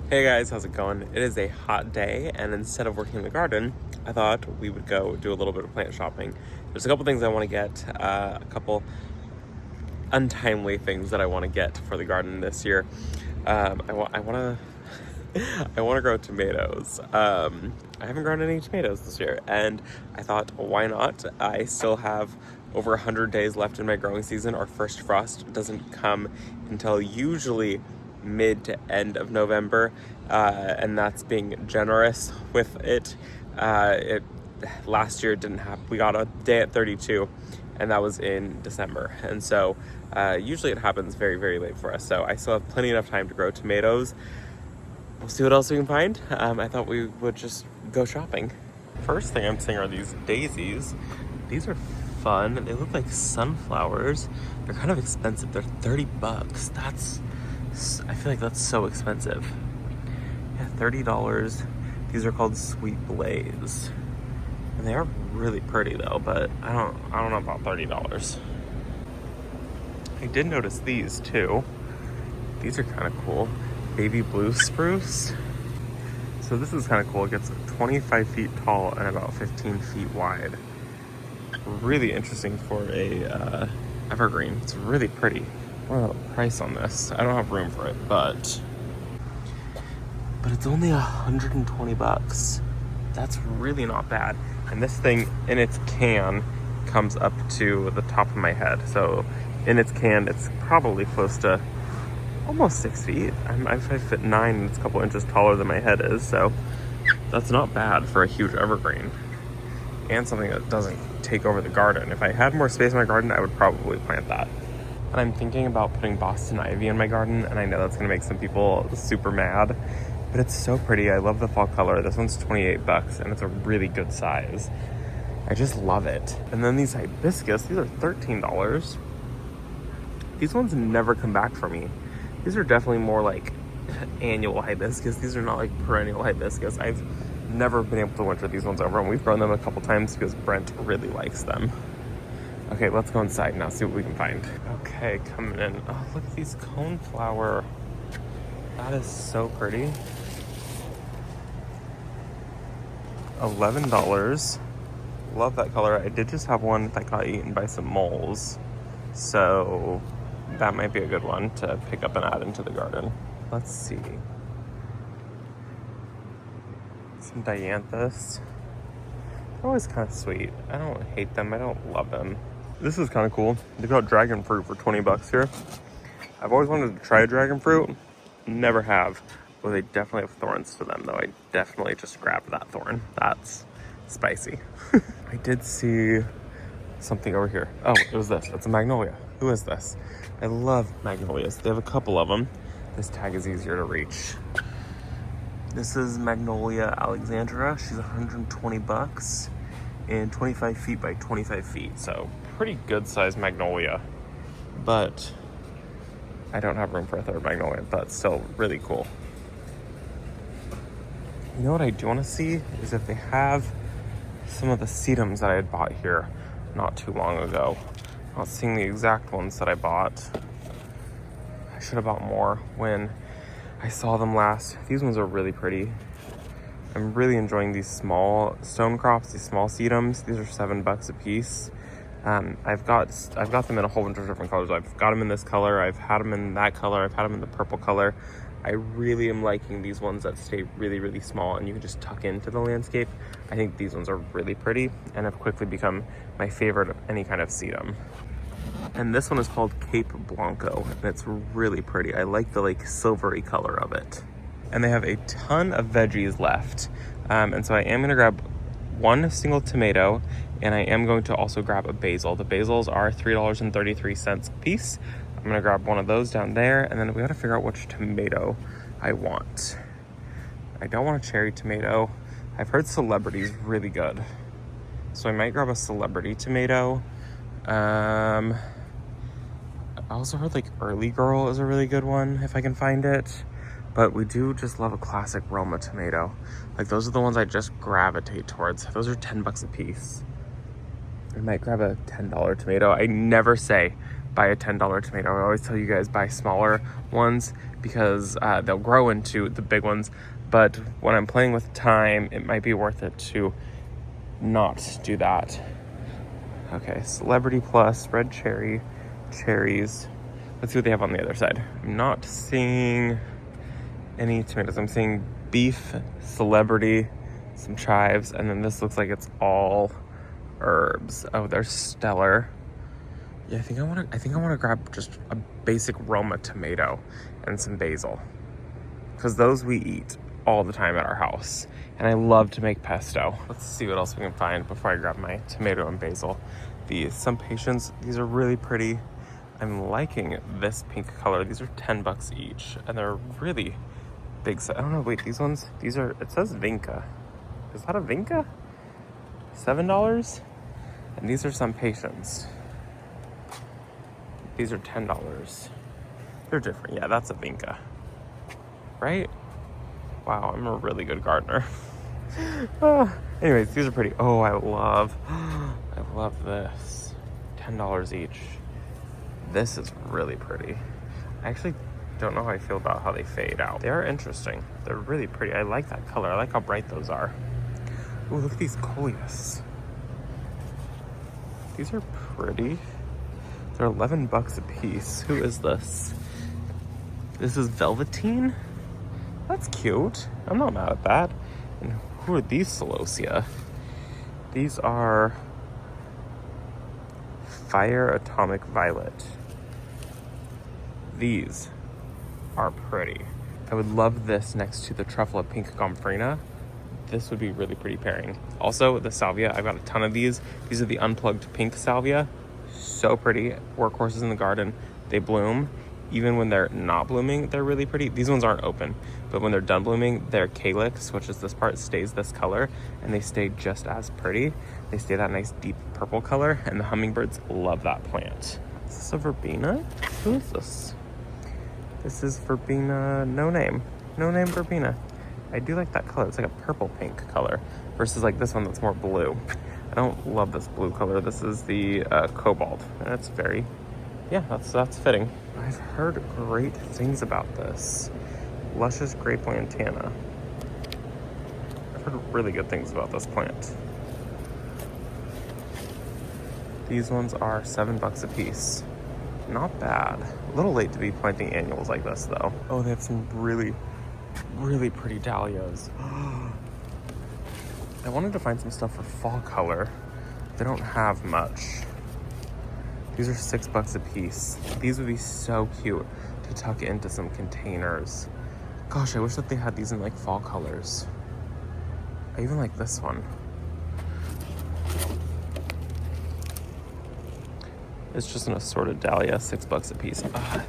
Hey guys, how's it going? It is a hot day, and instead of working in the garden, I thought we would go do a little bit of plant shopping. There's a couple things I want to get, a couple untimely things that I want to get for the garden this year. I want to I want to grow tomatoes. I haven't grown any tomatoes this year, and I thought, why not? I still have over 100 days left in my growing season. Our first frost doesn't come until usually mid to end of November, and that's being generous with it. Last year didn't happen. We got a day at 32, and that was in December, and so usually it happens very, very late for us. So I still have plenty enough time to grow tomatoes. We'll see what else we can find. I thought we would just go shopping. First thing I'm seeing are these daisies. These are fun. They look like sunflowers. They're kind of expensive. They're $30. I feel like that's so expensive. Yeah, $30. These are called Sweet Blaze. And they are really pretty though, but I don't know about $30. I did notice these too. These are kind of cool. Baby blue spruce. So this is kind of cool. It gets 25 feet tall and about 15 feet wide. Really interesting for a evergreen. It's really pretty. What about the price on this? I don't have room for it, but it's only $120. That's really not bad. And this thing in its can comes up to the top of my head. So in its can, it's probably close to almost 6 feet. I'm 5'9", and it's a couple inches taller than my head is. So that's not bad for a huge evergreen. And something that doesn't take over the garden. If I had more space in my garden, I would probably plant that. And I'm thinking about putting Boston ivy in my garden, and I know that's gonna make some people super mad, but it's so pretty. I love the fall color. This one's $28, and it's a really good size. I just love it. And then these hibiscus, these are $13. These ones never come back for me. These are definitely more like annual hibiscus. These are not like perennial hibiscus. I've never been able to winter these ones over, and we've grown them a couple times because Brent really likes them. Okay, let's go inside now, see what we can find. Okay, coming in. Oh, look at these coneflower. That is so pretty. $11. Love that color. I did just have one that got eaten by some moles, so that might be a good one to pick up and add into the garden. Let's see. Some dianthus. They're always kind of sweet. I don't hate them. I don't love them. This is kind of cool. They got dragon fruit for $20 here. I've always wanted to try dragon fruit. Never have. Well, they definitely have thorns to them, though. I definitely just grabbed that thorn. That's spicy. I did see something over here. Oh, it was this. It's a magnolia. Who is this? I love magnolias. They have a couple of them. This tag is easier to reach. This is Magnolia Alexandra. She's $120 and 25 feet by 25 feet. So pretty good sized magnolia, but I don't have room for a third magnolia, but still really cool. You know what I do want to see is if they have some of the sedums that I had bought here not too long ago. Not seeing the exact ones that I bought. I should have bought more when I saw them last. These ones are really pretty. I'm really enjoying these small stone crops, these small sedums. These are $7 a piece. I've got them in a whole bunch of different colors. I've got them in this color. I've had them in that color. I've had them in the purple color. I really am liking these ones that stay really, really small and you can just tuck into the landscape. I think these ones are really pretty and have quickly become my favorite of any kind of sedum. And this one is called Cape Blanco, and it's really pretty. I like the like silvery color of it. And they have a ton of veggies left. And so I am gonna grab one single tomato, and I am going to also grab a basil. The basils are $3.33 a piece. I'm gonna grab one of those down there, and then we gotta figure out which tomato I want. I don't want a cherry tomato. I've heard Celebrity's really good, so I might grab a Celebrity tomato. I also heard like Early Girl is a really good one if I can find it, but we do just love a classic Roma tomato. Like those are the ones I just gravitate towards. Those are $10 a piece. I might grab a $10 tomato. I never say, buy a $10 tomato. I always tell you guys buy smaller ones because they'll grow into the big ones. But when I'm playing with time, it might be worth it to not do that. Okay, Celebrity Plus, red cherry, cherries. Let's see what they have on the other side. I'm not seeing any tomatoes. I'm seeing beef, celebrity, some chives, and then this looks like it's all herbs. Oh, there's Stellar. Yeah, I think I want to grab just a basic Roma tomato and some basil, because those we eat all the time at our house, and I love to make pesto. Let's see what else we can find before I grab my tomato and basil. Some patience. These are really pretty. I'm liking this pink color. These are $10 each, and they're really big. I don't know. Wait, these ones. These are. It says Vinca. Is that a Vinca? $7, and these are some patience. These are $10. They're different. Yeah, that's a Vinca, right? Wow, I'm a really good gardener. Anyways, these are pretty. Oh, I love this. $10 each. This is really pretty. I actually don't know how I feel about how they fade out. They are interesting. They're really pretty. I like that color. I like how bright those are. Ooh, look at these coleus. These are pretty. They're $11 a piece. Who is this? This is Velveteen? That's cute. I'm not mad at that. And who are these celosia? These are Fire Atomic Violet. These are pretty. I would love this next to the Truffle of Pink Gomphrena. This would be really pretty pairing. Also, the salvia, I've got a ton of these. These are the unplugged pink salvia. So pretty. Workhorses in the garden. They bloom. Even when they're not blooming, they're really pretty. These ones aren't open, but when they're done blooming, their calyx, which is this part, stays this color, and they stay just as pretty. They stay that nice deep purple color, and the hummingbirds love that plant. Is this a Verbina? Who is this? This is Verbina, no name Verbina. I do like that color. It's like a purple pink color versus like this one that's more blue. I don't love this blue color. This is the cobalt. That's very, yeah, that's fitting. I've heard great things about this. Luscious Grape Lantana. I've heard really good things about this plant. These ones are $7 a piece. Not bad. A little late to be planting annuals like this though. Oh, they have some really, really pretty dahlias. I wanted to find some stuff for fall color. They don't have much. These are $6 a piece. These would be so cute to tuck into some containers. Gosh, I wish that they had these in like fall colors. I even like this one. It's just an assorted dahlia, $6 a piece.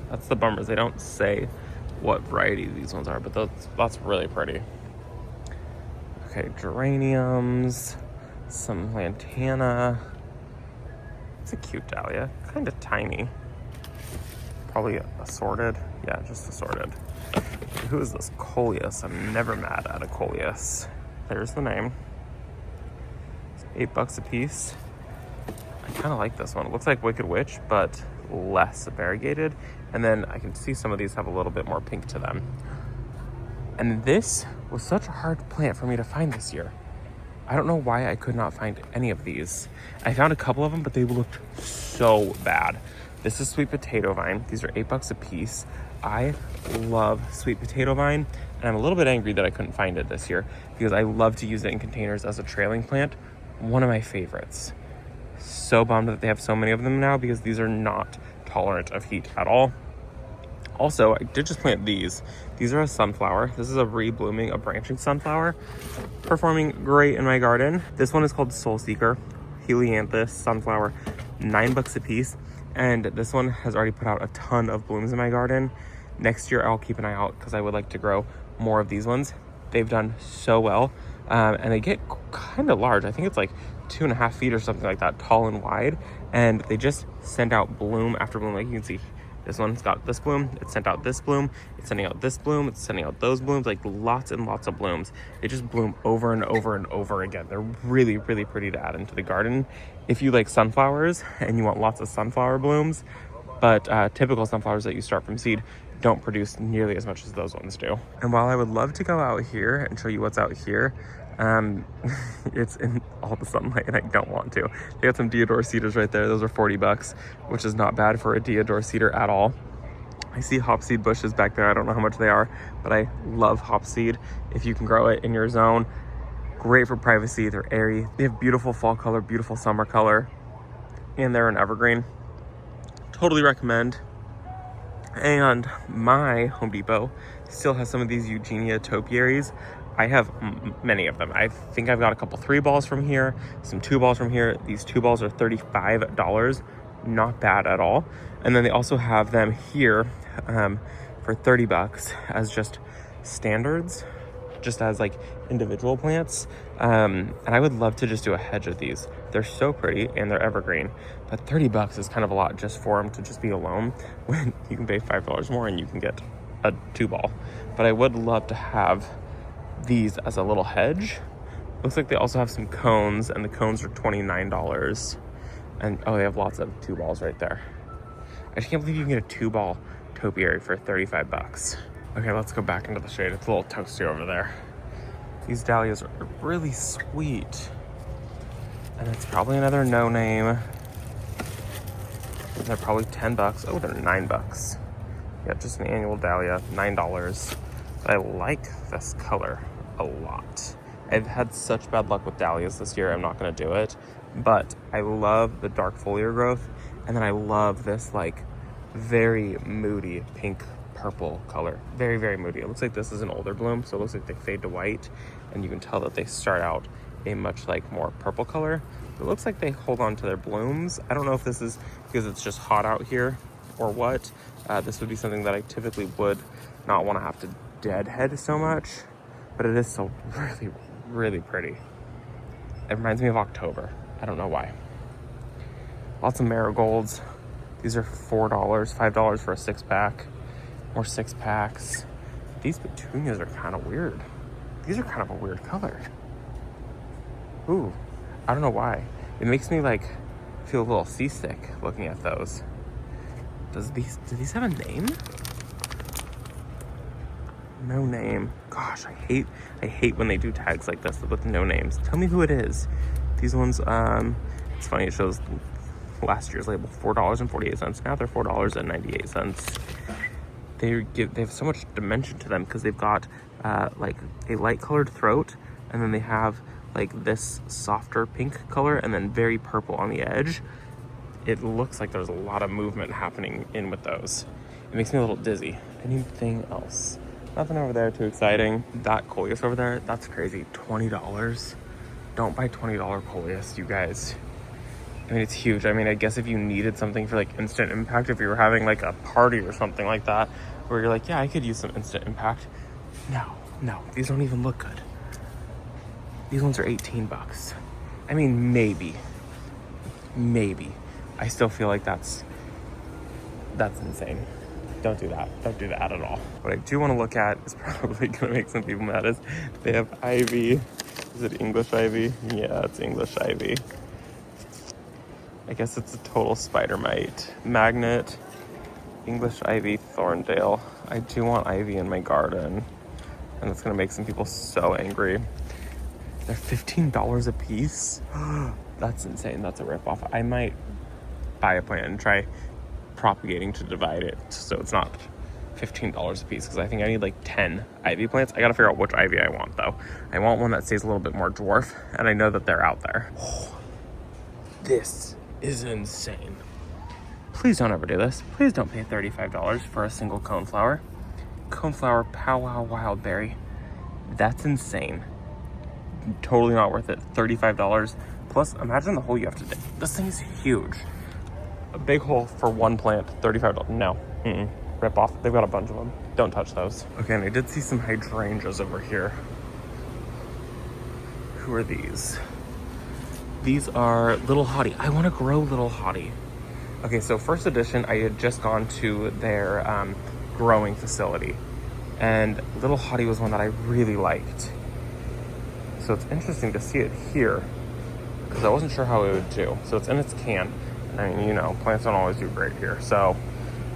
That's the bummer. They don't say what variety these ones are, but that's really pretty. Okay, geraniums, some lantana. It's a cute dahlia, kind of tiny. Probably assorted. Yeah, just assorted. Who is this? Coleus. I'm never mad at a coleus. There's the name. It's $8 a piece. I kind of like this one. It looks like Wicked Witch, but less variegated. And then I can see some of these have a little bit more pink to them. And this was such a hard plant for me to find this year. I don't know why I could not find any of these. I found a couple of them, but they looked so bad. This is sweet potato vine. These are $8 a piece. I love sweet potato vine, and I'm a little bit angry that I couldn't find it this year because I love to use it in containers as a trailing plant. One of my favorites. So bummed that they have so many of them now because these are not tolerant of heat at all. Also, I did just plant these. These are a sunflower. This is a reblooming, a branching sunflower. Performing great in my garden. This one is called Soul Seeker, Helianthus sunflower, $9 a piece. And this one has already put out a ton of blooms in my garden. Next year, I'll keep an eye out because I would like to grow more of these ones. They've done so well. And they get kind of large. I think it's like 2.5 feet or something like that, tall and wide. And they just send out bloom after bloom. Like you can see, this one's got this bloom, it sent out this bloom, it's sending out this bloom, it's sending out those blooms, like lots and lots of blooms. They just bloom over and over and over again. They're really, really pretty to add into the garden. If you like sunflowers and you want lots of sunflower blooms, But typical sunflowers that you start from seed don't produce nearly as much as those ones do. And while I would love to go out here and show you what's out here, it's in all the sunlight and I don't want to. They got some Diodor Cedars right there. Those are 40 bucks, which is not bad for a Diodor Cedar at all. I see hopseed bushes back there. I don't know how much they are, but I love hopseed. If you can grow it in your zone, great for privacy. They're airy. They have beautiful fall color, beautiful summer color, and they're an evergreen. Totally recommend. And my Home Depot still has some of these Eugenia topiaries. I have many of them. I think I've got a couple 3-balls from here, some 2-balls from here. These 2-balls are $35. Not bad at all. And then they also have them here for 30 bucks as just standards, just as like individual plants. And I would love to just do a hedge of these. They're so pretty and they're evergreen, but 30 bucks is kind of a lot just for them to just be alone when you can pay $5 more and you can get a 2-ball. But I would love to have these as a little hedge. Looks like they also have some cones, and the cones are $29. And oh, they have lots of 2-balls right there. I just can't believe you can get a 2-ball topiary for 35 bucks. Okay, let's go back into the shade. It's a little toasty over there. These dahlias are really sweet. And it's probably another no name. They're probably 10 bucks. Oh, they're 9 bucks. Yeah, just an annual dahlia, $9. But I like this color a lot. I've had such bad luck with dahlias this year, I'm not gonna do it. But I love the dark foliar growth. And then I love this like very moody pink purple color. Very, very moody. It looks like this is an older bloom, so it looks like they fade to white. And you can tell that they start out a much like more purple color. It looks like they hold on to their blooms. I don't know if this is because it's just hot out here or what. This would be something that I typically would not want to have to deadhead so much, but it is so really, really pretty. It reminds me of October. I don't know why. Lots of marigolds. These are $4, $5 for a 6-pack. More 6-packs. These petunias are kind of weird. These are kind of a weird color. Ooh, I don't know why. It makes me like feel a little seasick looking at those. Do these have a name? No name. Gosh, I hate when they do tags like this with no names. Tell me who it is. These ones, it's funny, it shows last year's label, $4.48. Now they're $4.98. They have so much dimension to them because they've got like a light colored throat, and then they have like this softer pink color and then very purple on the edge. It looks like there's a lot of movement happening in with those. It makes me a little dizzy. Anything else? Nothing over there too exciting. That coleus over there, that's crazy. $20. Don't buy $20 coleus, you guys. I mean, it's huge. I mean, I guess if you needed something for like instant impact, if you were having like a party or something like that, where you're like, yeah, I could use some instant impact. No, these don't even look good. These ones are 18 bucks. I mean, maybe. I still feel like that's insane. Don't do that. Don't do that at all. What I do want to look at is probably going to make some people mad is they have ivy. Is it English ivy? Yeah, it's English ivy. I guess it's a total spider mite. Magnet, English ivy, Thorndale. I do want ivy in my garden. And it's going to make some people so angry. They're $15 a piece. That's insane. That's a ripoff. I might buy a plant and try propagating to divide it so it's not $15 a piece, because I think I need like 10 ivy plants. I gotta figure out which ivy I want though. I want one that stays a little bit more dwarf, and I know that they're out there. This is insane. Please don't ever do this. Please don't pay $35 for a single coneflower. Coneflower Powwow Wildberry. That's insane. Totally not worth it. $35. Plus, imagine the hole you have to dig. This thing is huge. A big hole for one plant, $35. No. Rip off. They've got a bunch of them. Don't touch those. Okay, and I did see some hydrangeas over here. Who are these? These are Little Hottie. I want to grow Little Hottie. Okay, so First Edition, I had just gone to their growing facility, and Little Hottie was one that I really liked. So it's interesting to see it here, because I wasn't sure how it would do. So it's in its can, I mean, you know, plants don't always do great here. So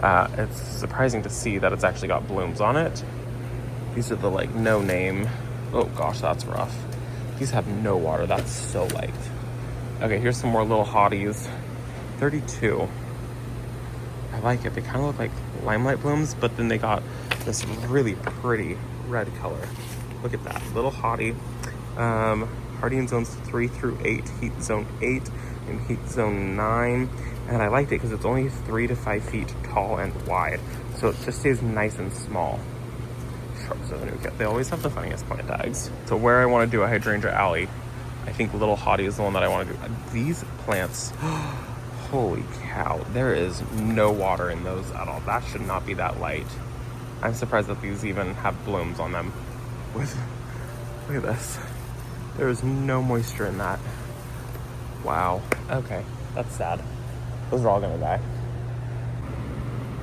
it's surprising to see that it's actually got blooms on it. These are the like no name. Oh gosh, that's rough. These have no water. That's so light. Okay, here's some more little hotties. 32. I like it. They kind of look like limelight blooms, but then they got this really pretty red color. Look at that little hottie. Hardying zones 3 through 8, heat zone 8, and heat zone 9. And I liked it because it's only 3 to 5 feet tall and wide. So it just stays nice and small. Shrubs of the new kit. They always have the funniest plant tags. So where I want to do a hydrangea alley, I think little hottie is the one that I want to do. These plants, holy cow, there is no water in those at all. That should not be that light. I'm surprised that these even have blooms on them. Look at this. There is no moisture in that. Wow. Okay, that's sad. Those are all gonna die.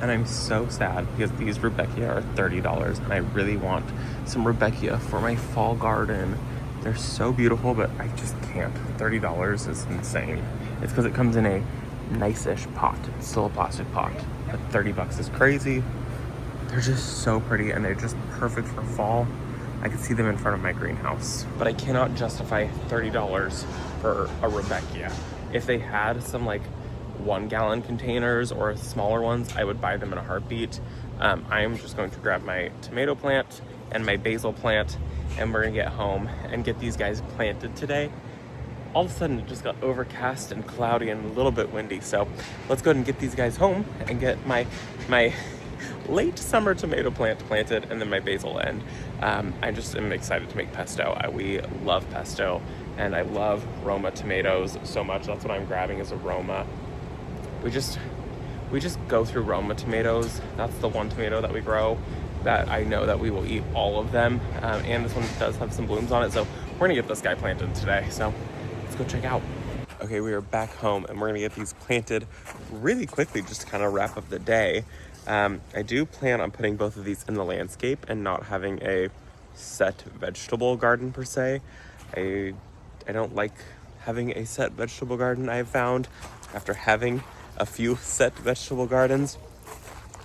And I'm so sad because these Rudbeckia are $30 and I really want some Rudbeckia for my fall garden. They're so beautiful, but I just can't. $30 is insane. It's because it comes in a nice-ish pot. It's still a plastic pot, but 30 bucks is crazy. They're just so pretty and they're just perfect for fall. I could see them in front of my greenhouse, but I cannot justify $30 for a Rudbeckia. If they had some like 1-gallon containers or smaller ones, I would buy them in a heartbeat. I'm just going to grab my tomato plant and my basil plant, and we're gonna get home and get these guys planted today. All of a sudden it just got overcast and cloudy and a little bit windy, so let's go ahead and get these guys home and get my late summer tomato plant planted and then my basil. And I just am excited to make pesto. We love pesto and I love Roma tomatoes so much. That's what I'm grabbing is a Roma. We just go through Roma tomatoes. That's the one tomato that we grow that I know that we will eat all of them. And this one does have some blooms on it, so we're gonna get this guy planted today. So let's go check out. Okay, we are back home and we're gonna get these planted really quickly just to kind of wrap up the day. I do plan on putting both of these in the landscape and not having a set vegetable garden per se. I don't like having a set vegetable garden. I have found after having a few set vegetable gardens,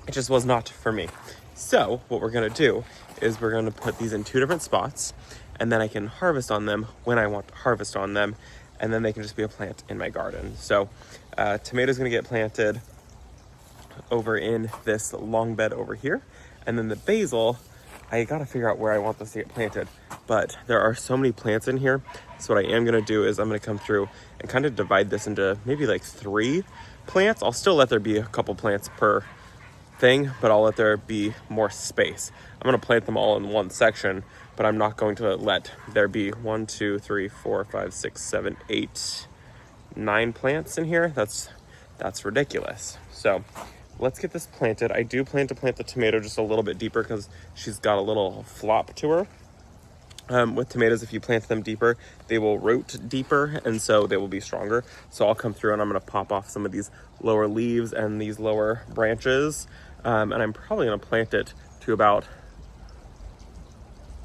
it just was not for me. So what we're gonna do is we're gonna put these in 2 different spots and then I can harvest on them when I want to harvest on them, and then they can just be a plant in my garden. So tomatoes gonna get planted over in this long bed over here, and then the basil, I gotta figure out where I want this to get planted, but there are so many plants in here. So what I am gonna do is I'm gonna come through and kind of divide this into maybe like 3 plants. I'll still let there be a couple plants per thing, but I'll let there be more space. I'm gonna plant them all in one section, but I'm not going to let there be 1, 2, 3, 4, 5, 6, 7, 8, 9 plants in here. That's ridiculous. So let's get this planted. I do plan to plant the tomato just a little bit deeper because she's got a little flop to her. With tomatoes, if you plant them deeper, they will root deeper, and so they will be stronger. So I'll come through and I'm going to pop off some of these lower leaves and these lower branches, and I'm probably going to plant it to about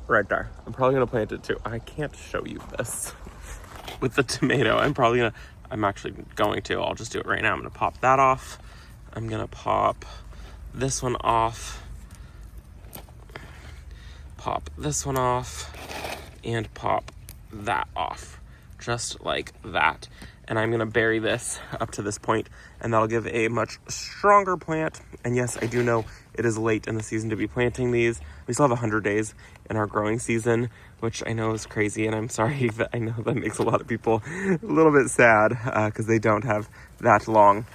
right there. I'm probably going to plant it to, I can't show you this with the tomato. I'm actually going to, I'll just do it right now. I'm going to pop that off. I'm going to pop this one off, pop this one off, and pop that off, just like that. And I'm gonna bury this up to this point, and that'll give a much stronger plant. And yes, I do know it is late in the season to be planting these. We still have 100 days in our growing season, which I know is crazy, and I'm sorry that I know that makes a lot of people a little bit sad because they don't have that long.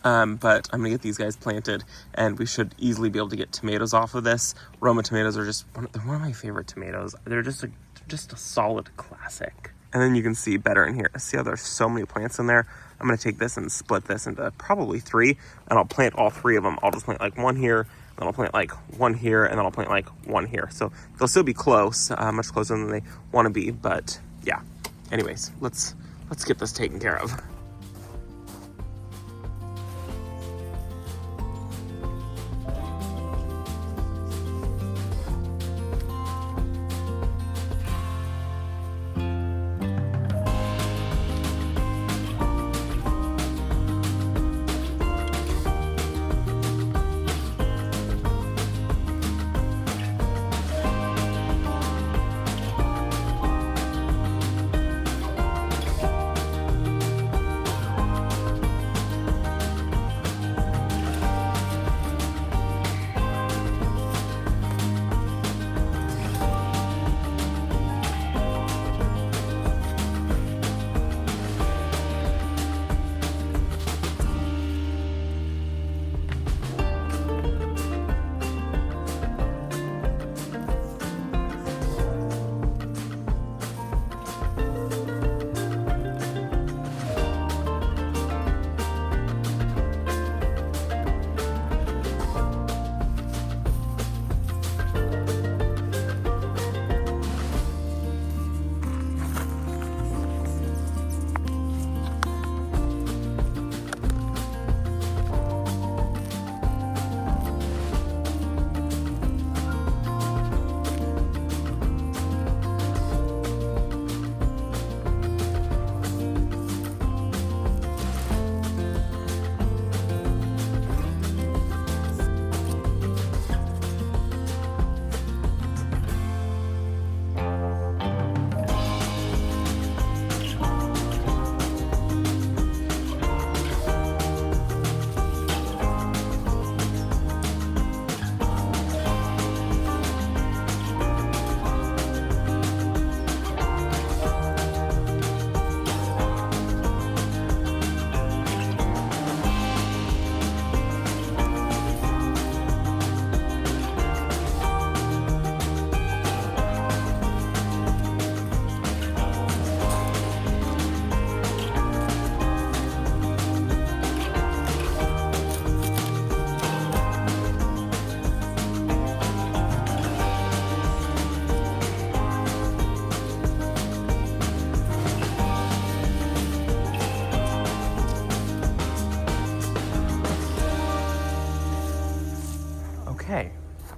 But I'm gonna get these guys planted and we should easily be able to get tomatoes off of this. Roma tomatoes are just one of my favorite tomatoes. They're just a solid classic. And then you can see better in here. See how there's so many plants in there? I'm gonna take this and split this into probably 3, and I'll plant all 3 of them. I'll just plant like 1 here, then I'll plant like 1 here, and then I'll plant like 1 here. So they'll still be close, much closer than they wanna be, but yeah. Anyways, let's get this taken care of.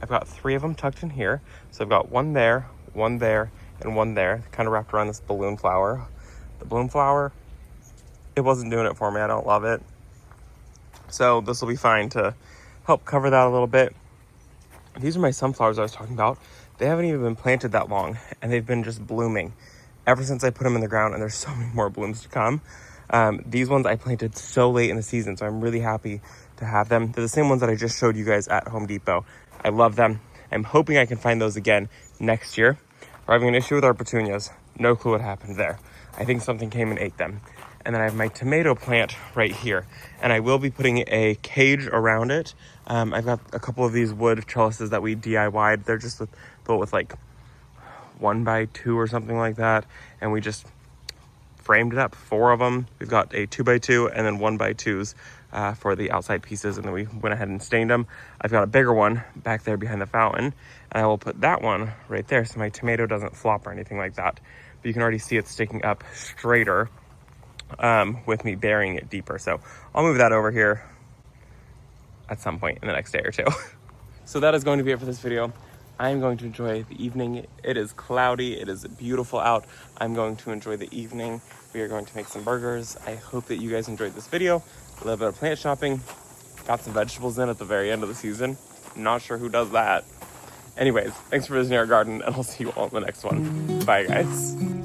I've got 3 of them tucked in here. So I've got one there, and one there, kind of wrapped around this balloon flower. The balloon flower, it wasn't doing it for me. I don't love it. So this will be fine to help cover that a little bit. These are my sunflowers I was talking about. They haven't even been planted that long, and they've been just blooming ever since I put them in the ground, and there's so many more blooms to come. These ones I planted so late in the season, so I'm really happy to have them. They're the same ones that I just showed you guys at Home Depot. I love them. I'm hoping I can find those again next year. We're having an issue with our petunias. No clue what happened there. I think something came and ate them. And then I have my tomato plant right here, and I will be putting a cage around it. I've got a couple of these wood trellises that we DIY'd. They're just built with like 1x2 or something like that, and we just framed it up. 4 of them. We've got a 2x2 and then 1x2s for the outside pieces, and then we went ahead and stained them. I've got a bigger one back there behind the fountain, and I will put that one right there so my tomato doesn't flop or anything like that. But you can already see it sticking up straighter with me burying it deeper. So I'll move that over here at some point in the next day or 2. So that is going to be it for this video. I am going to enjoy the evening. It is cloudy. It is beautiful out. I'm going to enjoy the evening. We are going to make some burgers. I hope that you guys enjoyed this video. A little bit of plant shopping. Got some vegetables in at the very end of the season. Not sure who does that. Anyways, thanks for visiting our garden, and I'll see you all in the next one. Bye, guys.